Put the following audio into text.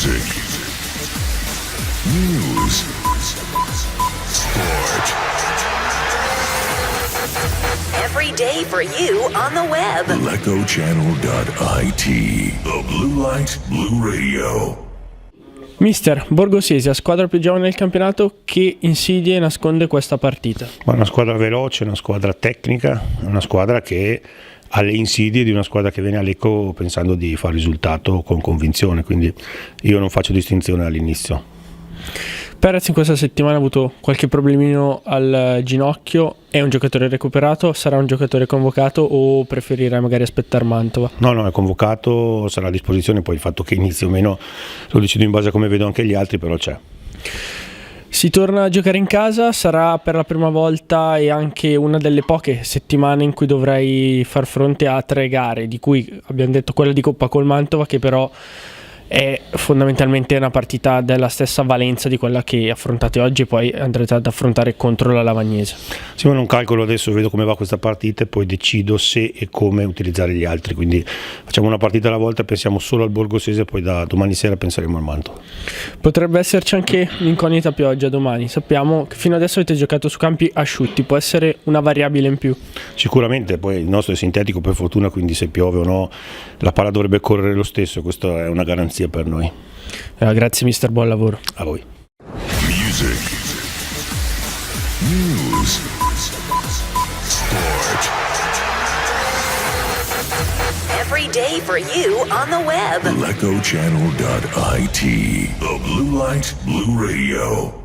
Music, news, sport. Every day for you on the web. LecoChannel.it. The Blue Light Blue Radio. Mister, Borgosesia, squadra più giovane del campionato, che insidie nasconde questa partita? Ma una squadra veloce, una squadra tecnica, una squadra che ha le insidie di una squadra che viene a Lecco pensando di fare risultato con convinzione, quindi io non faccio distinzione all'inizio. Perez in questa settimana ha avuto qualche problemino al ginocchio, è un giocatore recuperato, sarà un giocatore convocato o preferirai magari aspettare Mantova? No, è convocato, sarà a disposizione, poi il fatto che inizi o meno lo decido in base a come vedo anche gli altri, però c'è. Si torna a giocare in casa, sarà per la prima volta e anche una delle poche settimane in cui dovrai far fronte a 3 gare, di cui abbiamo detto quella di Coppa col Mantova, che però è fondamentalmente una partita della stessa valenza di quella che affrontate oggi e poi andrete ad affrontare contro la Lavagnese. Sì, ma non calcolo adesso, vedo come va questa partita e poi decido se e come utilizzare gli altri, quindi facciamo una partita alla volta, pensiamo solo al Borgosesia e poi da domani sera penseremo al Mantova. Potrebbe esserci anche l'incognita pioggia domani, sappiamo che fino adesso avete giocato su campi asciutti, può essere una variabile in più? Sicuramente, poi il nostro è sintetico per fortuna, quindi se piove o no la palla dovrebbe correre lo stesso, questa è una garanzia per noi. Grazie mister, buon lavoro. A voi. Music, news, sport. Every day for you on the web. LecoChannel.it. The Blue Light Blue Radio.